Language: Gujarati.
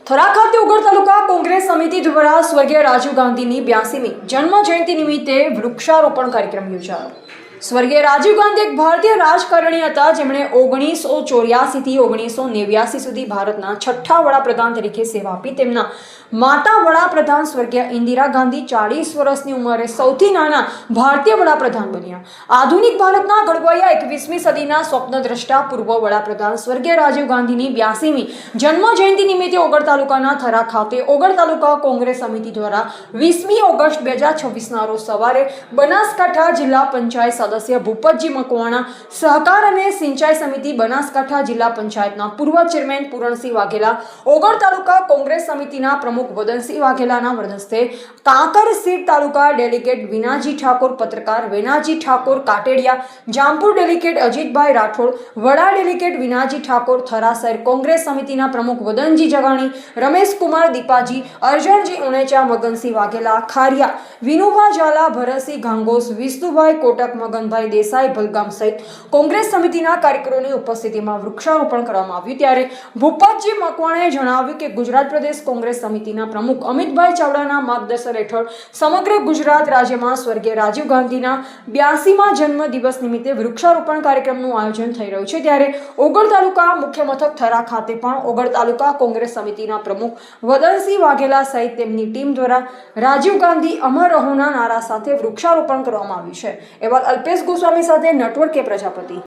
થરા ખાતે ઉગડ તાલુકા કોંગ્રેસ સમિતિ દ્વારા સ્વર્ગીય રાજીવ ગાંધીની 82મી જન્મ જયંતિ નિમિત્તે વૃક્ષારોપણ કાર્યક્રમ યોજાયો। સ્વર્ગીય રાજીવ ગાંધી એક ભારતીય રાજકારણી હતા, જેમણે 1984 થી 1989 સુધી ભારતના છઠ્ઠા વડાપ્રધાન તરીકે સેવા આપી। તેમના માતા વડાપ્રધાન સ્વર્ગીય ઇન્દિરા ગાંધી 40 વર્ષની ઉંમરે સૌથી નાના ભારતીય વડાપ્રધાન બન્યા। આધુનિક ભારતના ઘડવૈયા 21મી સદીના સ્વપ્નદ્રષ્ટા પૂર્વ વડાપ્રધાન સ્વર્ગીય રાજીવ ગાંધીની 82મી જન્મ જયંતિ નિમિત્તે ઓગળ તાલુકાના થરા ખાતે ઓગળ તાલુકા કોંગ્રેસ સમિતિ દ્વારા 20મી ઓગસ્ટ 2026ના રોજ સવારે બનાસકાંઠા જિલ્લા પંચાયત સદસ્ય ભૂપતજી મકવાણા, સહકાર અને સિંચાઈ સમિતિ બનાસકાંઠા જિલ્લા પંચાયતના પૂર્વ ચેરમેન પૂરણસિંહ વાઘેલા, ઓગળ તાલુકા કોંગ્રેસ સમિતિના પ્રમુખ વદનસિંહ વાઘેલાના વરદહસ્તે કાંકર સીટ તાલુકા ડેલિગેટ વિનાજી ઠાકોર, પત્રકાર વેનાજી ઠાકોર કાટેડિયા, જામપુર ડેલિગેટ અજીતભાઈ રાઠોડ, વડા ડેલિગેટ વિનાજી ઠાકોર, થરા શહેર કોંગ્રેસ સમિતિના પ્રમુખ વદનજી જગાણી, રમેશકુમાર દીપાજી, અર્જણજી ઉણેચા, મગનસિંહ વાઘેલા ખારિયા, વિનુભા ઝાલા, ભરતસિંહ ગાંગોસ, વિષ્ણુભાઈ કોટક, મગનભાઈ દેસાઈ, ભલગામ સહિત કોંગ્રેસ સમિતિના કાર્યકરોની ઉપસ્થિતિમાં વૃક્ષારોપણ કરવામાં આવ્યું। ત્યારે ભૂપતજી મકવાણાએ જણાવ્યું કે ગુજરાત પ્રદેશ કોંગ્રેસ સમિતિના પ્રમુખ અમિતભાઈ ચાવડાના માર્ગદર્શન હેઠળ સમગ્ર ગુજરાત રાજ્યમાં સ્વર્ગીય રાજીવ ગાંધીના 82મા જન્મ દિવસ નિમિત્તે વૃક્ષારોપણ કાર્યક્રમનું આયોજન થઈ રહ્યું છે। ત્યારે ઓગળ તાલુકા મુખ્ય મથક થરા ખાતે પણ ઓગળ તાલુકા કોંગ્રેસ સમિતિના પ્રમુખ વદનસિંહ વાઘેલા સહિત તેમની ટીમ દ્વારા રાજીવ ગાંધી અમર રહોના નારા સાથે વૃક્ષારોપણ કરવામાં આવ્યું છે। અલ્પેશ ગોસ્વામી સાથે નટવર કે પ્રજાપતિ।